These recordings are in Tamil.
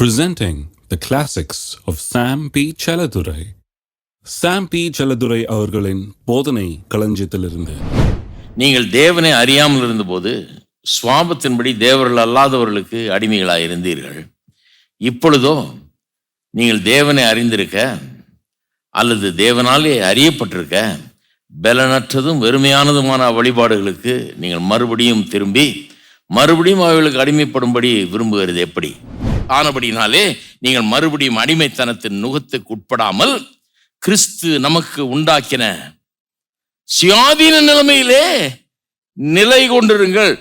presenting the classics of Sam P. Chaladurai. Sam P. Chaladurai அவர்களின் போதனை களஞ்சியத்திலிருந்து. நீங்கள் தேவனை அறியாமல் இருந்தபோது சுவாபத்தின்படி தேவர்கள் அல்லாதவர்களுக்கு அடிமைகளாக இருந்தீர்கள். இப்பொழுதோ நீங்கள் தேவனை அறிந்திருக்க அல்லது தேவனாலே அறியப்பட்டிருக்க பலனற்றதும் வெறுமையானதுமான வழிபாடுகளுக்கு நீங்கள் மறுபடியும் திரும்பி மறுபடியும் அவர்களுக்கு அடிமைப்படும்படி விரும்புகிறது எப்படி? ஆனபடினாலே நீங்கள் மறுபடியும் அடிமைத்தனத்தின் நுகத்துக்கு உட்படாமல் கிறிஸ்து நமக்கு உண்டாக்கின சுயாதீன நிலைமையிலே நிலை கொண்டிருங்கள்.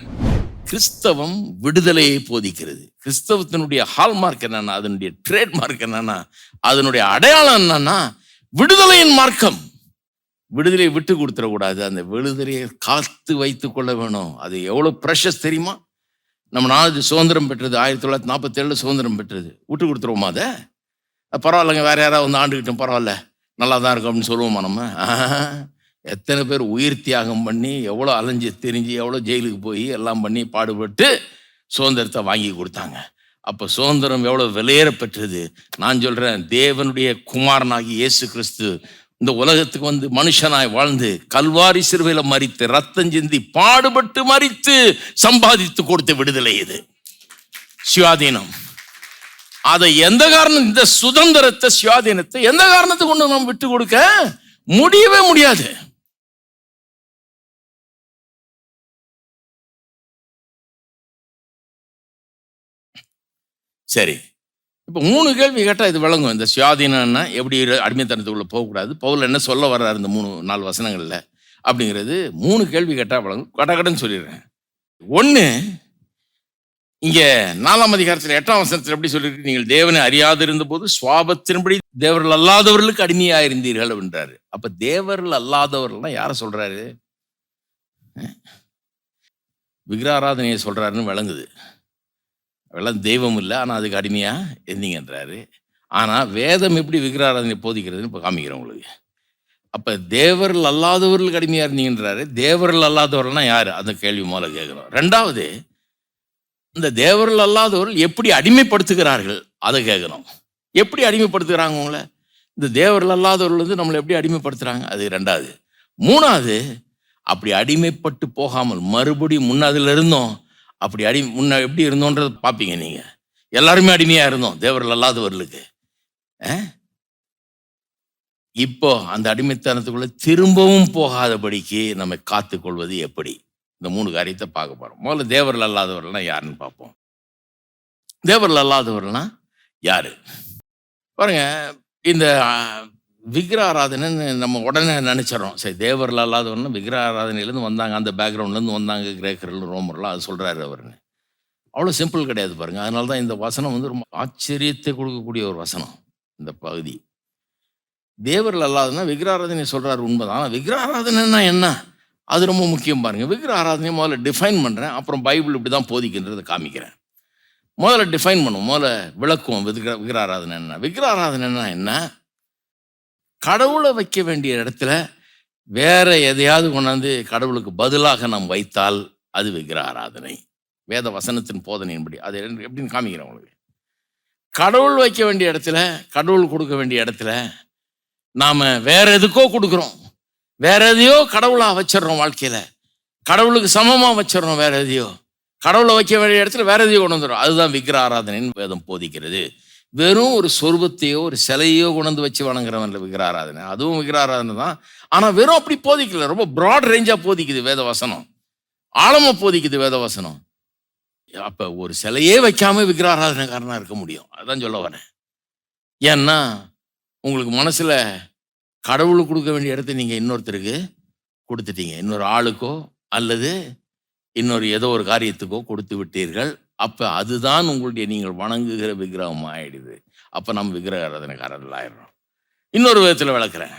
கிறிஸ்தவம் விடுதலையை போதிக்கிறது. கிறிஸ்தவத்தினுடைய ஹால்மார்க் என்னன்னா, அதனுடைய ட்ரேட்மார்க் என்னன்னா, அதனுடைய அடையாளம் என்னன்னா விடுதலையின் மார்க்கம். விடுதலையை விட்டு கொடுத்துடக்கூடாது. அந்த விடுதலையை காத்து வைத்து கொள்ள வேணும். அது எவ்வளோ ப்ரெஷஸ் தெரியுமா? நம்ம நாடு சுதந்திரம் பெற்றது 1947 சுதந்திரம் பெற்றது. விட்டு கொடுத்துருவோமா? அதை பரவாயில்லைங்க, வேற யாராவது வந்து ஆண்டுகிட்டோம், பரவாயில்ல, நல்லா தான் இருக்கும் அப்படின்னு சொல்லுவோமா நம்ம? எத்தனை பேர் உயிர் தியாகம் பண்ணி, எவ்வளோ அலைஞ்சு திரிஞ்சு, எவ்வளோ ஜெயிலுக்கு போய் எல்லாம் பண்ணி பாடுபட்டு சுதந்திரத்தை வாங்கி கொடுத்தாங்க. அப்போ சுதந்திரம் எவ்வளோ விலையேற பெற்றது. நான் சொல்கிறேன், தேவனுடைய குமாரனாகி இயேசு கிறிஸ்து இந்த உலகத்துக்கு வந்து மனுஷனாய் வாழ்ந்து கல்வாரி சிலுவையில மரித்து ரத்தம் சிந்தி பாடுபட்டு மரித்து சம்பாதித்து கொடுத்த விடுதலை இது, சுயாதீனம். அதை எந்த காரணம், இந்த சுதந்திரத்தை சுயாதீனத்தை எந்த காரணத்தை கொண்டு நாம் விட்டு கொடுக்க முடியவே முடியாது. சரி, இப்போ 3 கேள்வி கேட்டால் இது விளங்கும். இந்த சுயாதீனம்னா எப்படி, அடிமைத்தனத்துக்குள்ளே போகக்கூடாது, பவுல் என்ன சொல்ல வர்றாரு இந்த 3-4 வசனங்களில் அப்படிங்கிறது 3 கேள்வி கேட்டால் விளங்கும். கடகடன்னு சொல்லிடுறேன். 1, இங்கே 4ஆம் அதிகாரத்தில் 8ஆம் வசனத்தில் எப்படி சொல்லியிருக்கு? நீங்கள் தேவனை அறியாது இருந்த போது சுவாபத்தின்படி தேவர்கள் அல்லாதவர்களுக்கு அடிமையாக இருந்தீர்கள் அப்படின்றாரு. அப்போ தேவர்கள் அல்லாதவர்கள்லாம் யாரை சொல்றாரு? விக்கிராராதனையை சொல்றாருன்னு விளங்குது. அவெல்லாம் தெய்வம் இல்லை, ஆனால் அதுக்கு அடிமையாக இருந்தீங்கன்றாரு. ஆனால் வேதம் எப்படி விக்கிராராதனை போதிக்கிறதுன்னு இப்போ காமிக்கிறேன் உங்களுக்கு. அப்போ தேவர்கள் அல்லாதவர்களுக்கு அடிமையாக இருந்தீங்கன்றாரு. தேவர்கள் அல்லாதவர்கள்னா யார்? அந்த கேள்வி முதல்ல கேட்குறோம். 2வது, இந்த தேவர்கள் அல்லாதவர்கள் எப்படி அடிமைப்படுத்துகிறார்கள் அதை கேட்குறோம். எப்படி அடிமைப்படுத்துகிறாங்க உங்களை? இந்த தேவர்கள் அல்லாதவர்கள் வந்து நம்மளை எப்படி அடிமைப்படுத்துகிறாங்க, அது 2வது. 3வது, அப்படி அடிமைப்பட்டு போகாமல் மறுபடியும் முன்னதில் இருந்தோம், அப்படி முன்ன எப்படி இருந்தோன்றது பார்ப்பீங்க நீங்கள். எல்லாருமே அடிமையாக இருந்தோம் தேவர்கள் அல்லாதவர்களுக்கு. இப்போ அந்த அடிமைத்தனத்துக்குள்ள திரும்பவும் போகாதபடிக்கு நம்ம காத்துக்கொள்வது எப்படி? இந்த 3 காரியத்தை பார்க்க போகிறோம். முதல்ல தேவர்கள் அல்லாதவர்கள்னா யாருன்னு பார்ப்போம். தேவர்கள் அல்லாதவர்கள்னா யாரு பாருங்க. இந்த விக்கிர ஆராதனைன்னு நம்ம உடனே நினைச்சிடறோம். சரி, தேவர்கள் அல்லாதவர்னா விக்கிர ஆராதனையிலேருந்து வந்தாங்க, அந்த பேக்ரவுண்ட்லேருந்து வந்தாங்க கிரேக்கர்கள் ரோமர்லாம், அது சொல்கிறாரு அவருன்னு. அவ்வளோ சிம்பிள் கிடையாது பாருங்கள். அதனால தான் இந்த வசனம் வந்து ரொம்ப ஆச்சரியத்தை கொடுக்கக்கூடிய ஒரு வசனம். இந்த பகுதி தேவர்கள் அல்லாதனா விக்கிர ஆராதனை சொல்கிறாரு, உண்மைதான். ஆனால் விக்கிர ஆராதனைன்னா என்ன, அது ரொம்ப முக்கியம் பாருங்கள். விக்கிர ஆராதனையை முதல்ல டிஃபைன் பண்ணுறேன், அப்புறம் பைபிள் இப்படி தான் போதிக்கின்றதை காமிக்கிறேன். முதல்ல டிஃபைன் பண்ணுவோம், முதல்ல விளக்குவோம். விக்கிர ஆராதனை என்ன. விக்கிர ஆராதனைன்னா என்ன? கடவுளை வைக்க வேண்டிய இடத்துல வேற எதையாவது கொண்டாந்து கடவுளுக்கு பதிலாக நாம் வைத்தால் அது விக்கிர ஆராதனை. வேத வசனத்தின் போதனையின்படி அது எப்படின்னு காமிக்கிறேன் உங்களுக்கு. கடவுள் வைக்க வேண்டிய இடத்துல, கடவுள் கொடுக்க வேண்டிய இடத்துல நாம வேற எதுக்கோ கொடுக்குறோம், வேற எதையோ கடவுளா வச்சிடறோம். வாழ்க்கையில கடவுளுக்கு சமமா வச்சிடறோம், வேற எதையோ கடவுளை வைக்க வேண்டிய இடத்துல வேற எதையோ கொண்டு வந்துடும். அதுதான் விக்கிர ஆராதனைன்னு வேதம் போதிக்கிறது. வெறும் ஒரு சொருபத்தையோ ஒரு சிலையோ கொண்டு வச்சு வணங்குறவன்ல விக்கிர ஆராதனை, அதுவும் விக்கிர ஆராதனை தான். ஆனால் வெறும் அப்படி போதிக்கல, ரொம்ப ப்ராட் ரேஞ்சாக போதிக்குது வேத வசனம், ஆழமாக போதிக்குது வேத வசனம். அப்போ ஒரு சிலையே வைக்காம விக்கிர ஆராதனைக்காரனாக இருக்க முடியும், அதான் சொல்ல வரேன். ஏன்னா உங்களுக்கு மனசில் கடவுளுக்கு கொடுக்க வேண்டிய இடத்த நீங்கள் இன்னொருத்தருக்கு கொடுத்துட்டீங்க, இன்னொரு ஆளுக்கோ அல்லது இன்னொரு ஏதோ ஒரு காரியத்துக்கோ கொடுத்து விட்டீர்கள். அப்போ அதுதான் உங்களுடைய நீங்கள் வணங்குகிற விக்கிரகம் ஆயிடுது. அப்போ நம்ம விக்கிரக ஆராதனைக்காரர்கள் ஆயிடுறோம். இன்னொரு விதத்தில் விளக்குறேன்,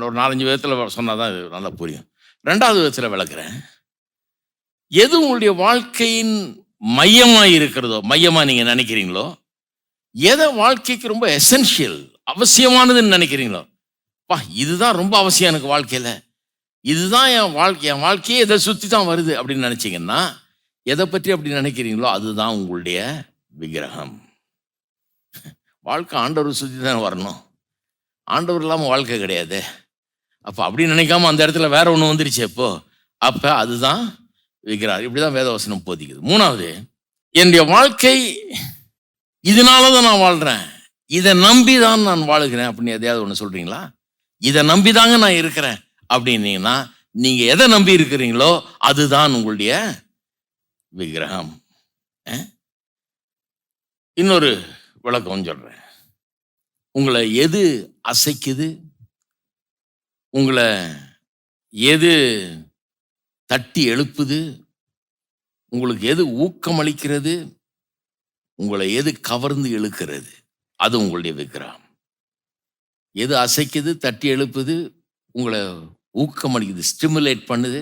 ஒரு 4-5 விதத்தில் சொன்னால் தான் இது நல்லா புரியும். 2வது விதத்தில் விளக்குறேன். எது உங்களுடைய வாழ்க்கையின் மையமாக இருக்கிறதோ, மையமாக நீங்கள் நினைக்கிறீங்களோ, எதை வாழ்க்கைக்கு ரொம்ப எசென்ஷியல் அவசியமானதுன்னு நினைக்கிறீங்களோ, இதுதான் ரொம்ப அவசியம் எனக்கு வாழ்க்கையில், இதுதான் என் வாழ்க்கையே இதை சுற்றி தான் வருது அப்படின்னு நினச்சிங்கன்னா, எதை பற்றி அப்படி நினைக்கிறீங்களோ அதுதான் உங்களுடைய விக்கிரகம். வாழ்க்கை ஆண்டவர் சுற்றி தான் வரணும். ஆண்டவர் இல்லாமல் வாழ்க்கை கிடையாது. அப்போ அப்படி நினைக்காம அந்த இடத்துல வேற ஒன்று வந்துருச்சு. அப்போ அதுதான் விக்கிரகம். இப்படிதான் வேதவசனம் போதிக்குது. மூணாவது, என்னுடைய வாழ்க்கை இதனால தான் நான் வாழ்கிறேன், இதை நம்பி தான் நான் வாழுகிறேன் அப்படின்னு எதையாவது ஒன்று சொல்றீங்களா? இதை நம்பி தாங்க நான் இருக்கிறேன் அப்படின்னீங்கன்னா, நீங்க எதை நம்பி இருக்கிறீங்களோ அதுதான் உங்களுடைய விக்கிரகம். இன்னொரு விளக்கம் சொல்றேன். உங்களை எது அசைக்குது, உங்களை எது தட்டி எழுப்புது, உங்களுக்கு எது ஊக்கமளிக்கிறது, உங்களை எது கவர்ந்து இழுக்கிறது, அது உங்களுடைய விக்கிரகம். எது அசைக்குது, தட்டி எழுப்புது, உங்களை ஊக்கமளிக்குது, ஸ்டிமுலேட் பண்ணுது,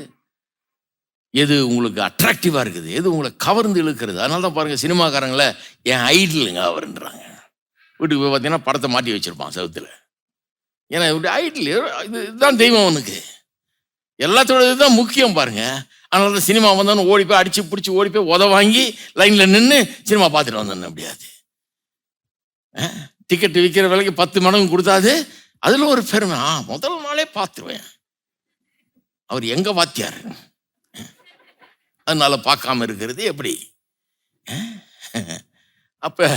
எது உங்களுக்கு அட்ராக்டிவா இருக்குது, எது உங்களை கவர்ந்து இழுக்கிறது. அதனால தான் பாருங்க, சினிமாக்காரங்கள என் ஐடலுங்க அவருன்றாங்க. வீட்டுக்கு போய் பார்த்தீங்கன்னா படத்தை மாட்டி வச்சிருப்பான் செவுத்துல. ஏன்னா இவருடைய ஐடல் இதுதான் தெய்வம். அவனுக்கு எல்லாத்தோட இதுதான் முக்கியம் பாருங்க. அதனால தான் சினிமா வந்தோன்னு ஓடி போய் அடிச்சு பிடிச்சி ஓடி போய் உத வாங்கி லைன்ல நின்று சினிமா பார்த்துட்டு வந்தோன்னு முடியாது. டிக்கெட் விற்கிற விலைக்கு 10 மடங்கு கொடுத்தாது. அதுல ஒரு பெருமை, முதல் நாளே பார்த்துருவேன், அவர் எங்க வாத்தியார், அதனால பார்க்காம இருக்கிறது எப்படி? அப்ப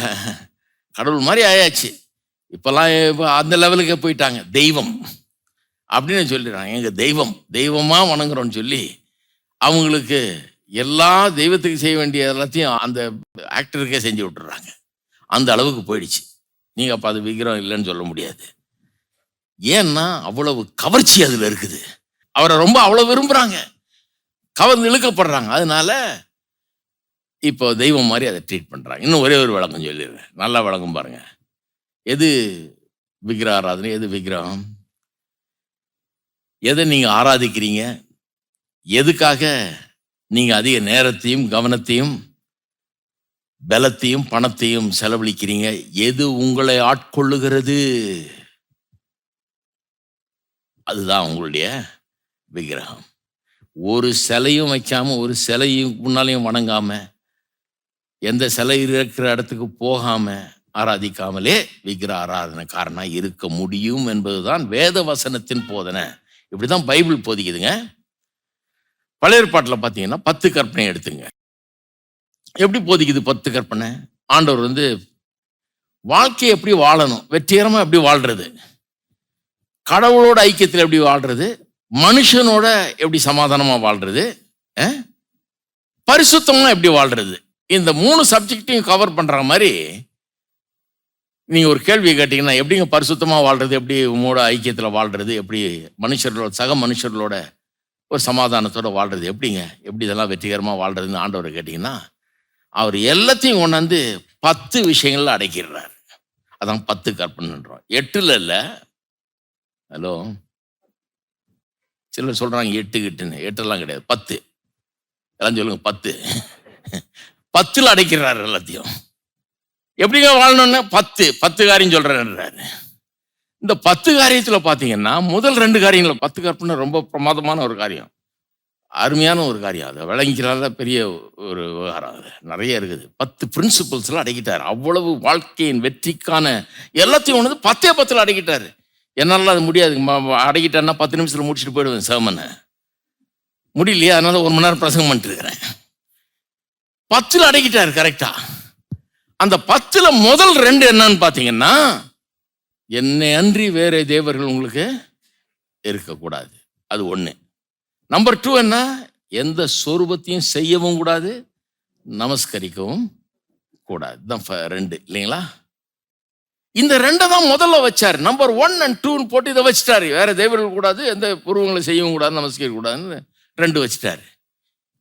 கடவுள் மாதிரி ஆயாச்சு. இப்பெல்லாம் அந்த லெவலுக்கு போயிட்டாங்க. தெய்வம் அப்படின்னு சொல்லிடுறாங்க. எங்க தெய்வம் தெய்வமா வணங்குறோம்னு சொல்லி அவங்களுக்கு எல்லா தெய்வத்துக்கு செய்ய வேண்டிய எல்லாத்தையும் அந்த ஆக்டருக்கே செஞ்சு விட்டுறாங்க. அந்த அளவுக்கு போயிடுச்சு. நீங்க அப்ப அது விக்கிரம் இல்லைன்னு சொல்ல முடியாது. ஏன்னா அவ்வளவு கவர்ச்சி அதுல இருக்குது. அவரை ரொம்ப அவ்வளவு விரும்புறாங்க, கவர்ந்து இழுக்கப்படுறாங்க. அதனால இப்போ தெய்வம் மாதிரி அதை ட்ரீட் பண்றாங்க. இன்னும் ஒரே ஒரு விளக்கம் சொல்லிடுறேன், நல்லா விளக்கம் பாருங்க. எது விக்கிர ஆராதனை, எது விக்கிரகம், எதை நீங்க ஆராதிக்கிறீங்க, எதுக்காக நீங்க அதிக நேரத்தையும் கவனத்தையும் பலத்தையும் பணத்தையும் செலவழிக்கிறீங்க, எது உங்களை ஆட்கொள்ளுகிறது, அதுதான் உங்களுடைய விக்கிரகம். ஒரு சிலையும் வைக்காம, ஒரு சிலையும் முன்னாலையும் வணங்காம, எந்த சிலை இருக்கிற இடத்துக்கு போகாம ஆராதிக்காமலே விக்கிர ஆராதனைக்காரனா இருக்க முடியும் என்பதுதான் வேத வசனத்தின் போதனை. இப்படிதான் பைபிள் போதிக்குதுங்க. பழைய ஏற்பாட்டில் பார்த்தீங்கன்னா 10 கற்பனை எடுத்துங்க. எப்படி போதிக்குது 10 கற்பனை? ஆண்டவர் வாழ்க்கையை எப்படி வாழணும், வெற்றிகரமா எப்படி வாழ்றது, கடவுளோட ஐக்கியத்தில் எப்படி வாழ்றது, மனுஷனோட எப்படி சமாதானமா வாழ்றது, பரிசுத்தமா எப்படி வாழ்றது, இந்த 3 சப்ஜெக்டையும் கவர் பண்ற மாதிரி நீங்க ஒரு கேள்வியை கேட்டீங்கன்னா, எப்படிங்க பரிசுத்தமா வாழ்றது, எப்படி உங்களோட ஐக்கியத்தில் வாழ்றது, எப்படி மனுஷர்களோட சக மனுஷர்களோட ஒரு சமாதானத்தோட வாழ்றது, எப்படிங்க, எப்படி இதெல்லாம் வெற்றிகரமா வாழ்றதுன்னு ஆண்டவரை கேட்டீங்கன்னா, அவர் எல்லாத்தையும் கொண்டாந்து 10 விஷயங்கள்ல அடக்கிடுறாரு. அதான் 10 கற்பனைன்றோம். 8ல் இல்லை. ஹலோ, சிலர் சொல்றாங்க 8 கிட்டுன்னு. 8எல்லாம் கிடையாது, 10. எல்லாம் சொல்லுங்க 10. 10ல் அடைக்கிறாரு எல்லாத்தையும். எப்படிங்க வாழணும்னு 10 காரியம் சொல்றாரு. இந்த 10 காரியத்துல பாத்தீங்கன்னா முதல் 2 காரியங்கள 10 கற்பனை ரொம்ப பிரமாதமான ஒரு காரியம், அருமையான ஒரு காரியம். அதை விளங்கிறாத பெரிய ஒரு விவகாரம். அது நிறைய இருக்குது. 10 பிரின்சிபல்ஸ்ல அடக்கிட்டாரு. அவ்வளவு வாழ்க்கையின் வெற்றிக்கான எல்லாத்தையும் ஒன்று 10ல் அடக்கிட்டாரு. என்னால அது முடியாது, அடக்கிட்டாருன்னா 10 நிமிஷத்துல முடிச்சுட்டு போயிடுவேன் சேமனை. முடியலையா, அதனால 1 மணி நேரம் பிரசங்கம் பண்ணிட்டு இருக்கிறேன். 10ல் அடக்கிட்டாரு கரெக்டா. அந்த 10ல் முதல் 2 என்னன்னு பாத்தீங்கன்னா, என்னை அன்றி வேற தேவர்கள் உங்களுக்கு இருக்கக்கூடாது, அது 1. நம்பர் 2 என்ன, எந்த சொரூபத்தையும் செய்யவும் கூடாது, நமஸ்கரிக்கவும் கூடாது. தான் 2 இல்லைங்களா? இந்த 2 தான் முதல்ல வச்சாரு. நம்பர் 1 and 2 போட்டு இதை வச்சுட்டாரு. வேற தேவர்கள் கூடாது, எந்த உருவங்களை செய்யவும் கூடாது, நமஸ்கரிக்க கூடாதுன்னு 2 வச்சுட்டாரு.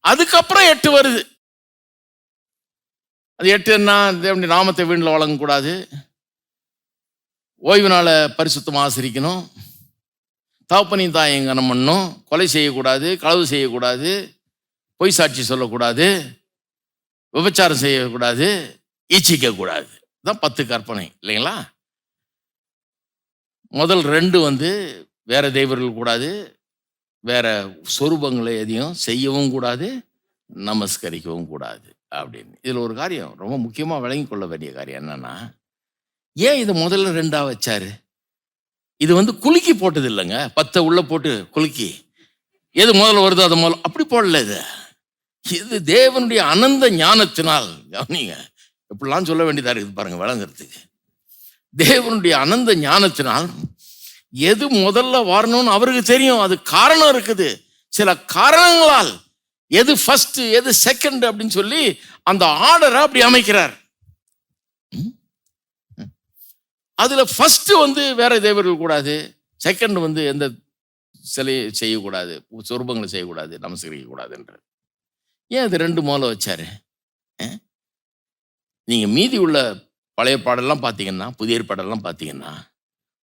அதுக்கப்புறம் 8 வருது. அது 8 என்ன, தேவனுடைய நாமத்தை வீணில் வழங்கக்கூடாது, ஓய்வு நாளை பரிசுத்தமாக ஆசரிக்கணும், தகப்பனையும் தாயையும் கனம் பண்ணணும், கொலை செய்யக்கூடாது, களவு செய்யக்கூடாது, பொய் சாட்சி சொல்லக்கூடாது, விபச்சாரம் செய்யக்கூடாது, ஈச்சிக்கக்கூடாது. தான் 10 கற்பனை இல்லைங்களா? முதல் 2 வேற தெய்வர்கள் கூடாது, வேற சொரூபங்களை எதையும் செய்யவும் கூடாது, நமஸ்கரிக்கவும் கூடாது அப்படின்னு. இதுல ஒரு காரியம் ரொம்ப முக்கியமா விளங்கி கொள்ள வேண்டிய காரியம் என்னன்னா, ஏன் இதை முதல்ல 2ஆ வச்சாரு? இது குலுக்கி போட்டது இல்லைங்க. 10 உள்ள போட்டு குலுக்கி எது முதல்ல வருதோ அதை முதல்ல அப்படி போடல. இது தேவனுடைய அனந்த ஞானத்தினால், கவனிங்க, எப்படிலாம் சொல்ல வேண்டியதா இருக்குது பாருங்க விளங்குறதுக்கு. தேவனுடைய அனந்த ஞானத்தினால் எது முதல்ல வரணும்னு அவருக்கு தெரியும். அது காரணம் இருக்குது. சில காரணங்களால் எது ஃபர்ஸ்ட் எது செகண்ட் அப்படின்னு சொல்லி அந்த ஆர்டரை அப்படி அமைக்கிறார். அதுல ஃபர்ஸ்ட் வேற தேவர்கள் கூடாது, செகண்ட் எந்த சிலையை செய்யக்கூடாது, சொரூபங்களை செய்யக்கூடாது, நமஸ்கரிக்க கூடாதுன்றது. ஏன் அது 2 முதல்ல வச்சாரு? நீங்க மீதி உள்ள பழைய பாடெல்லாம் பார்த்தீங்கன்னா, புதிய ஏற்பாடெல்லாம் பார்த்தீங்கன்னா,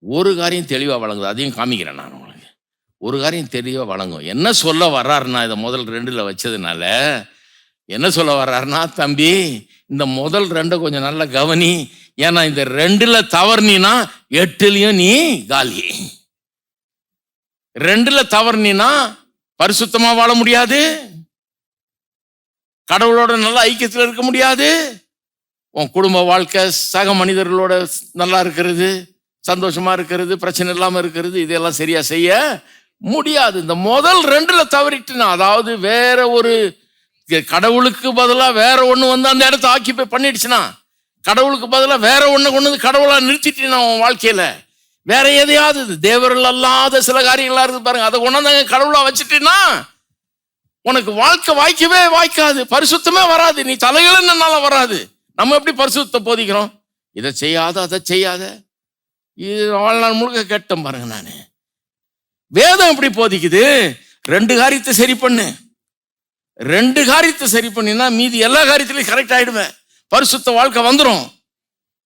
ஒரு காரியம் தெளிவா வழங்குது. அதையும் காமிக்கிறேன் நான் உங்களுக்கு. ஒரு காரியம் தெளிவா வழங்கும். என்ன சொல்ல வர்றாருன்னா, இதை முதல் 2ல வச்சதுனால என்ன சொல்ல வர்றாருன்னா, தம்பி இந்த முதல் 2 கொஞ்சம் நல்லா கவனி. ஏன்னா இந்த 2ல தவறுனா 8லயும் நீ காலி. 2ல தவறுனா பரிசுத்தமா வாழ முடியாது, கடவுளோட நல்ல ஐக்கியத்தில் இருக்க முடியாது, உன் குடும்ப வாழ்க்கை சக மனிதர்களோட நல்லா இருக்கிறது, சந்தோஷமா இருக்கிறது, பிரச்சனை இல்லாம இருக்கிறது, இதெல்லாம் சரியா செய்ய முடியாது. இந்த முதல் 2ல தவறிட்டுனா, அதாவது வேற ஒரு கடவுளுக்கு பதிலாக வேற ஒண்ணு அந்த இடத்த ஆக்கிபை பண்ணிடுச்சுன்னா, கடவுளுக்கு பதிலாக வேற ஒண்ணு கொண்டு கடவுளா நிறுத்திட்டு உன் வாழ்க்கையில வேற எதையாவது தேவர்கள் அல்லாத சில காரியங்களா இருக்கு பாருங்க, அதை கொண்டாந்தாங்க கடவுளா வச்சுட்டீங்கன்னா உனக்கு வாழ்க்கை வாய்க்கவே வாய்க்காது, பரிசுத்தமே வராது, நீ தலைகளனால வராது. நம்ம எப்படி பரிசுத்த போதிக்கிறோம்? இதை செய்யாத அதை செய்யாத, இது வாழ்நாள் முழுக்க கேட்டேன் பாருங்க. நான் வேதம் எப்படி போதிக்குது? 2 காரியத்தை சரி பண்ணு, 2 காரியத்தை சரி பண்ணினா மீதி எல்லா காரியத்திலையும் கரெக்ட் ஆயிடுவேன். பரிசுத்த வாழ்க்கை வந்துடும்,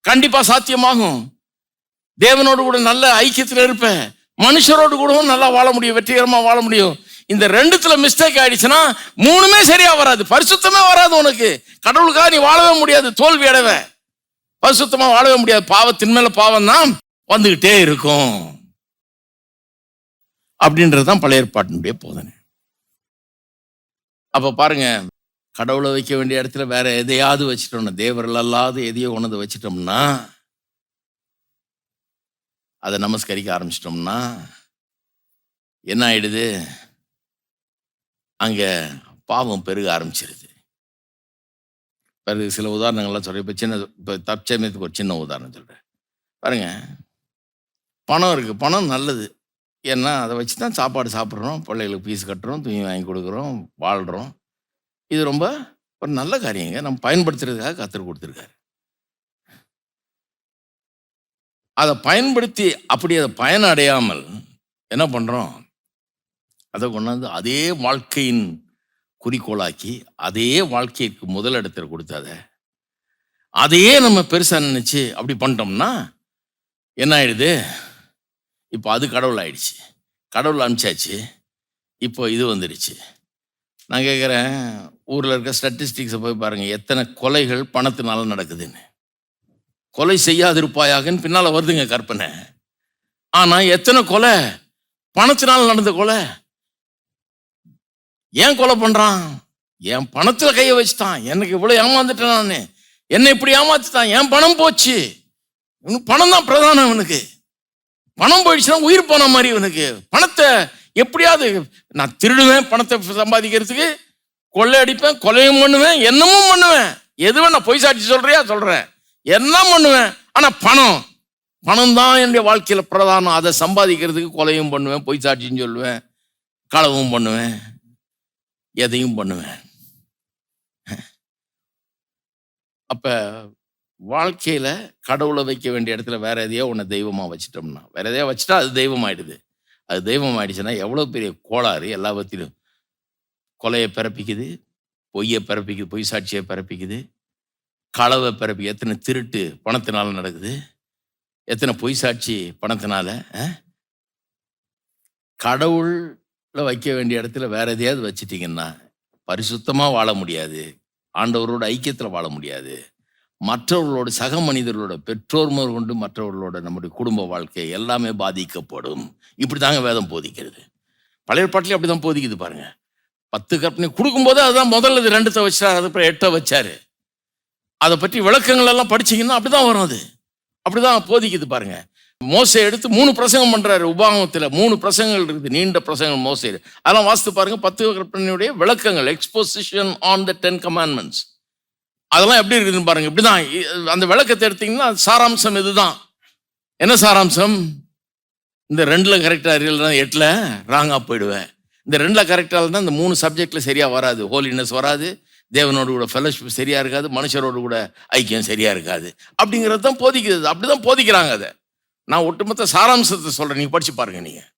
கண்டிப்பா சாத்தியமாகும். தேவனோடு கூட நல்ல ஐக்கியத்தில் இருப்பேன், மனுஷரோடு கூட நல்லா வாழ முடியும், வெற்றிகரமா வாழ முடியும். இந்த 2த்துல மிஸ்டேக் ஆயிடுச்சுன்னா 3மே சரியா வராது, பரிசுத்தமே வராது. உனக்கு கடவுளுக்காக நீ வாழவே முடியாது, தோல்வி அடைவே, பரிசுத்தமா வாழவே முடியாது. பாவத்தின் மேல பாவம் தான் வந்துகிட்டே இருக்கும். அப்படின்றதுதான் பழைய ஏற்பாட்டினுடைய போதனை. அப்ப பாருங்க, கடவுளை வைக்க வேண்டிய இடத்துல வேற எதையாவது வச்சுட்டோம்னா, தேவர்கள் அல்லாத எதையோ கொண்டு வச்சுட்டோம்னா, அதை நமஸ்கரிக்க ஆரம்பிச்சிட்டோம்னா என்ன ஆயிடுது? அங்க பாவம் பெருக ஆரம்பிச்சிருது. சில உதாரணங்கள்லாம் சொல்றேன். இப்போ தற்சமயத்துக்கு ஒரு சின்ன உதாரணம் சொல்றேன் பாருங்க. பணம் இருக்கு, பணம் நல்லது. ஏன்னா அதை வச்சு தான் சாப்பாடு சாப்பிட்றோம், பிள்ளைகளுக்கு ஃபீஸ் கட்டுறோம், துணி வாங்கி கொடுக்குறோம், வாழ்கிறோம். இது ரொம்ப ஒரு நல்ல காரியங்க, நம்ம பயன்படுத்துறதுக்காக கர்த்தர் கொடுத்துருக்காரு. அதை பயன்படுத்தி அப்படி அதை பயன் அடையாமல் என்ன பண்ணுறோம்? அதை கொண்டாந்து அதே வாழ்க்கையின் குறிக்கோளாக்கி அதே வாழ்க்கைக்கு முதலிடத்தில் கொடுத்தாத அதையே நம்ம பெருசாக நினச்சி அப்படி பண்ணிட்டோம்னா என்ன ஆயிடுது? இப்போ அது கடவுள் ஆயிடுச்சு, கடவுள் அனுப்பிச்சாச்சு, இப்போ இது வந்துடுச்சு. நான் கேட்குறேன், ஊரில் இருக்க ஸ்டாட்டிஸ்டிக்ஸை போய் பாருங்கள், எத்தனை கொலைகள் பணத்தினால நடக்குதுன்னு. கொலை செய்யாதிருப்பாயாகன்னு பின்னால் வருதுங்க கற்பனை. ஆனால் எத்தனை கொலை பணத்தினால் நடந்த கொலை. ஏன் கொலை பண்ணுறான்? என் பணத்தில் கையை வச்சுட்டான், எனக்கு இவ்வளோ ஏமாந்துட்டேன், நான் என்னை இப்படி ஏமாத்திட்டான், என் பணம் போச்சு. இவனுக்கு பணம் தான் பிரதானம். இவனுக்கு பணம் போயிடுச்சுன்னா உயிர் போன மாதிரி. இவனுக்கு பணத்தை எப்படியாவது நான் திருடுவேன், பணத்தை சம்பாதிக்கிறதுக்கு கொள்ளை அடிப்பேன், கொலையும் பண்ணுவேன், என்னமும் பண்ணுவேன். எதுவும் நான் பொய் சாட்சி சொல்றேன், எல்லாம் பண்ணுவேன். ஆனா பணம் தான் என்னுடைய வாழ்க்கையில பிரதானம். அதை சம்பாதிக்கிறதுக்கு கொலையும் பண்ணுவேன், பொய் சாட்சின்னு சொல்லுவேன், களவும் பண்ணுவேன், எதையும் பண்ணுவேன். அப்ப வாழ்க்கையில கடவுளை வைக்க வேண்டிய இடத்துல வேற எதையோ ஒன்று தெய்வமா வச்சுட்டோம்னா, வேற எதையோ வச்சுட்டா அது தெய்வம் ஆயிடுது. அது தெய்வம் ஆயிடுச்சுன்னா எவ்வளவு பெரிய கோளாறு எல்லாவற்றிலும். கொலையை பிறப்பிக்குது, பொய்யை பிறப்பிக்குது, பொய் சாட்சியை பிறப்பிக்குது, களவை பிறப்பிக்குது. எத்தனை திருட்டு பணத்தினால நடக்குது, எத்தனை பொய் சாட்சி பணத்தினால. கடவுளை வைக்க வேண்டிய இடத்துல வேற எதையாவது வச்சுட்டீங்கன்னா பரிசுத்தமா வாழ முடியாது, ஆண்டவரோட ஐக்கியத்தில் வாழ முடியாது, மற்றவர்களோட சக மனிதர்களோட பெற்றோர் கொண்டு மற்றவர்களோட நம்முடைய குடும்ப வாழ்க்கை எல்லாமே பாதிக்கப்படும். இப்படி தாங்க வேதம் போதிக்கிறது. பழைய பாட்டிலே அப்படிதான் போதிக்குது பாருங்க. 10 கற்பனை கொடுக்கும்போது அதுதான் முதல்ல 2 வச்சாரு, அதுக்கப்புறம் 8 வச்சாரு. அதை பற்றி விளக்கங்கள் எல்லாம் படிச்சீங்கன்னா அப்படிதான் வரும். அது அப்படிதான் போதிக்குது பாருங்க. மோசே எடுத்து 3 பிரசங்கம் பண்றாரு. உபாகமத்தில் 3 பிரசங்கங்கள் இருக்குது, நீண்ட பிரசங்கங்கள் மோசே. அதெல்லாம் வாசித்து பாருங்க. 10 கற்பனையுடைய விளக்கங்கள், எக்ஸ்போசிஷன் ஆன் த 10 commandments. அதெல்லாம் எப்படி இருக்குதுன்னு பாருங்க. இப்படிதான் அந்த விளக்கத்தை எடுத்தீங்கன்னா சாராம்சம் இதுதான். என்ன சாராம்சம்? இந்த 2ல கரெக்டாக இருக்கல, 8ல் ராங்கா போயிடுவேன். இந்த 2ல் கரெக்டாக இருந்தால் இந்த 3 சப்ஜெக்ட்ல சரியா வராது. ஹோலினஸ் வராது, தேவனோடு கூட ஃபெலோஷிப் சரியா இருக்காது, மனுஷரோடு கூட ஐக்கியம் சரியா இருக்காது. அப்படிங்கிறது தான் போதிக்கிறது. அப்படிதான் போதிக்கிறாங்க. அதை நான் ஒட்டுமொத்த சாராம்சத்தை சொல்றேன், நீங்க படிச்சு பாருங்க. நீங்க